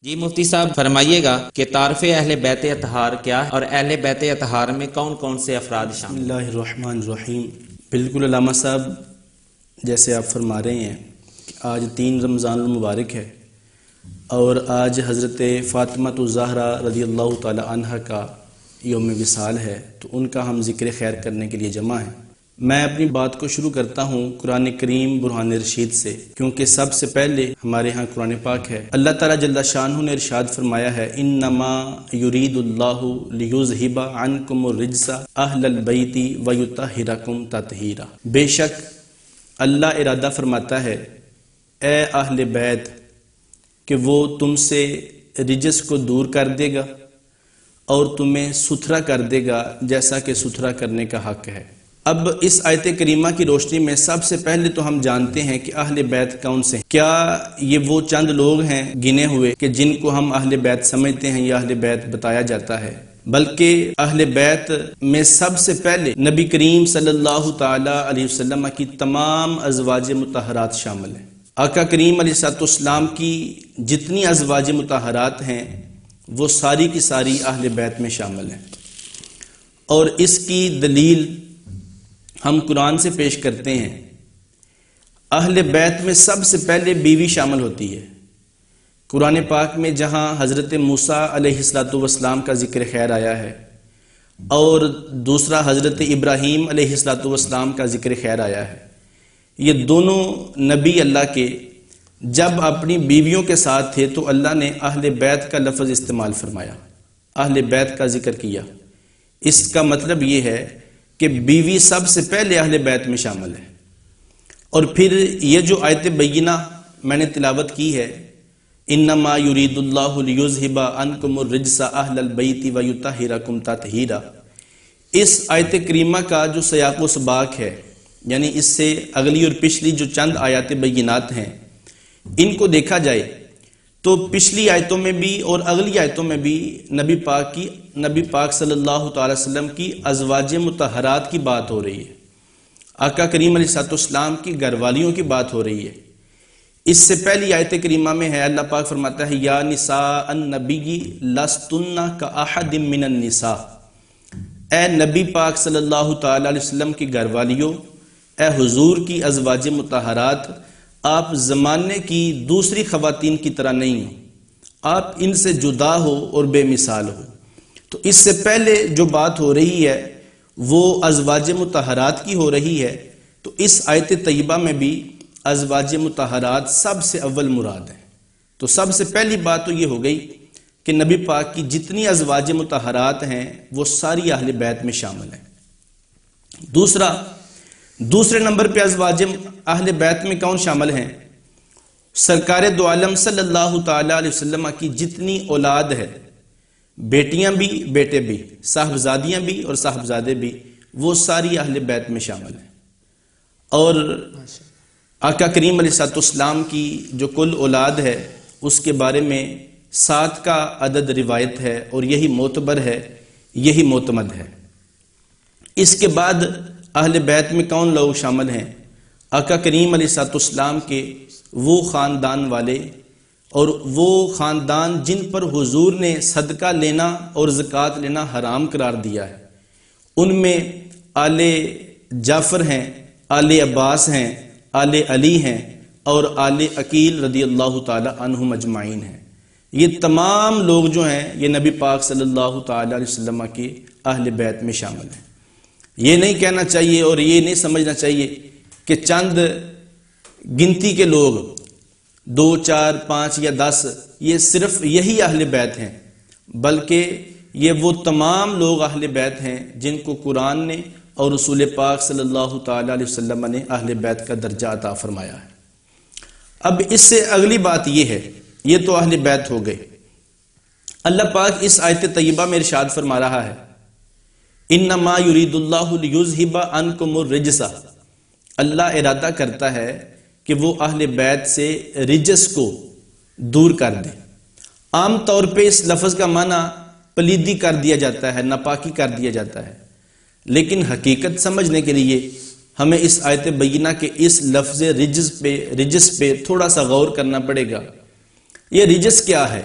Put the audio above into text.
جی مفتی صاحب فرمائیے گا کہ تعارف اہل بیت اطہار کیا ہے اور اہل بیت اطہار میں کون کون سے افراد بسم شامل ہیں؟ اللہ الرحمن الرحیم۔ بالکل علامہ صاحب جیسے آپ فرما رہے ہیں کہ آج 3 رمضان المبارک ہے اور آج حضرت فاطمہ الزہرا رضی اللہ تعالی عنہ کا یوم وصال ہے، تو ان کا ہم ذکر خیر کرنے کے لیے جمع ہیں۔ میں اپنی بات کو شروع کرتا ہوں قرآن کریم برہان رشید سے، کیونکہ سب سے پہلے ہمارے ہاں قرآن پاک ہے۔ اللہ تعالیٰ جل شانہ نے ارشاد فرمایا ہے انما یرید اللہ لیذہب عنکم الرجس اہل البیت ویطہرکم تطہیرا۔ بے شک اللہ ارادہ فرماتا ہے اے اہل بیت کہ وہ تم سے رجس کو دور کر دے گا اور تمہیں ستھرا کر دے گا جیسا کہ ستھرا کرنے کا حق ہے۔ اب اس آیت کریمہ کی روشنی میں سب سے پہلے تو ہم جانتے ہیں کہ اہل بیت کون سے ہیں۔ کیا یہ وہ چند لوگ ہیں گنے ہوئے کہ جن کو ہم اہل بیت سمجھتے ہیں یا اہل بیت بتایا جاتا ہے، بلکہ اہل بیت میں سب سے پہلے نبی کریم صلی اللہ تعالی علیہ وسلم کی تمام ازواج مطہرات شامل ہیں۔ آقا کریم علیہ السلام کی جتنی ازواج مطہرات ہیں وہ ساری کی ساری اہل بیت میں شامل ہیں، اور اس کی دلیل ہم قرآن سے پیش کرتے ہیں۔ اہل بیت میں سب سے پہلے بیوی شامل ہوتی ہے۔ قرآن پاک میں جہاں حضرت موسیٰ علیہ السلام کا ذکر خیر آیا ہے اور دوسرا حضرت ابراہیم علیہ السلام کا ذکر خیر آیا ہے، یہ دونوں نبی اللہ کے جب اپنی بیویوں کے ساتھ تھے تو اللہ نے اہل بیت کا لفظ استعمال فرمایا، اہل بیت کا ذکر کیا۔ اس کا مطلب یہ ہے کہ بیوی سب سے پہلے اہل بیت میں شامل ہے۔ اور پھر یہ جو آیت بینہ میں نے تلاوت کی ہے انما یرید اللہ لیذہب عنکم الرجس اہل البیت ویطہرکم تطہیرا، اس آیت کریمہ کا جو سیاق و سباق ہے، یعنی اس سے اگلی اور پچھلی جو چند آیات بینات ہیں ان کو دیکھا جائے تو پچھلی آیتوں میں بھی اور اگلی آیتوں میں بھی نبی پاک صلی اللہ تعالی وسلم کی ازواج مطہرات کی بات ہو رہی ہے، آقا کریم علیہ السلام کی گھر والیوں کی بات ہو رہی ہے۔ اس سے پہلی آیت کریمہ میں ہے اللہ پاک فرماتا ہے یا نساء النبی لستن کاحد من النساء، اے نبی پاک صلی اللہ تعالی علیہ وسلم کی گھر والیوں، اے حضور کی ازواج مطہرات، آپ زمانے کی دوسری خواتین کی طرح نہیں ہو، آپ ان سے جدا ہو اور بے مثال ہو۔ تو اس سے پہلے جو بات ہو رہی ہے وہ ازواج مطہرات کی ہو رہی ہے، تو اس آیت طیبہ میں بھی ازواج مطہرات سب سے اول مراد ہے۔ تو سب سے پہلی بات تو یہ ہو گئی کہ نبی پاک کی جتنی ازواج مطہرات ہیں وہ ساری اہل بیت میں شامل ہیں۔ دوسرے نمبر پہ ازواج اہل بیت میں کون شامل ہیں؟ سرکار دو عالم صلی اللہ تعالی علیہ وسلم کی جتنی اولاد ہے، بیٹیاں بھی بیٹے بھی، صاحبزادیاں بھی اور صاحبزادے بھی، وہ ساری اہل بیت میں شامل ہیں۔ اور آقا کریم علیہ السلام کی جو کل اولاد ہے اس کے بارے میں 7 کا عدد روایت ہے، اور یہی معتبر ہے، یہی معتمد ہے۔ اس کے بعد اہل بیت میں کون لوگ شامل ہیں؟ آقا کریم علیہ السلام کے وہ خاندان والے اور وہ خاندان جن پر حضور نے صدقہ لینا اور زکوٰۃ لینا حرام قرار دیا ہے، ان میں آل جعفر ہیں، آل عباس ہیں، آل علی ہیں اور آل عقیل رضی اللہ تعالی عنہم اجمعین ہیں۔ یہ تمام لوگ جو ہیں یہ نبی پاک صلی اللہ تعالی علیہ وسلم کے اہل بیت میں شامل ہیں۔ یہ نہیں کہنا چاہیے اور یہ نہیں سمجھنا چاہیے کہ چند گنتی کے لوگ 2 4 5 یا 10 یہ صرف یہی اہل بیت ہیں، بلکہ یہ وہ تمام لوگ اہل بیت ہیں جن کو قرآن نے اور رسول پاک صلی اللہ تعالی علیہ وسلم نے اہل بیت کا درجہ عطا فرمایا ہے۔ اب اس سے اگلی بات یہ ہے، یہ تو اہل بیت ہو گئے۔ اللہ پاک اس آیت طیبہ میں ارشاد فرما رہا ہے انما یرید اللہ لیذہب عنکم الرجس، اللہ ارادہ کرتا ہے کہ وہ اہل بیت سے رجس کو دور کر دے۔ عام طور پہ اس لفظ کا معنی پلیدی کر دیا جاتا ہے، ناپاکی کر دیا جاتا ہے، لیکن حقیقت سمجھنے کے لیے ہمیں اس آیت بینہ کے اس لفظ رجس پہ تھوڑا سا غور کرنا پڑے گا۔ یہ رجس کیا ہے؟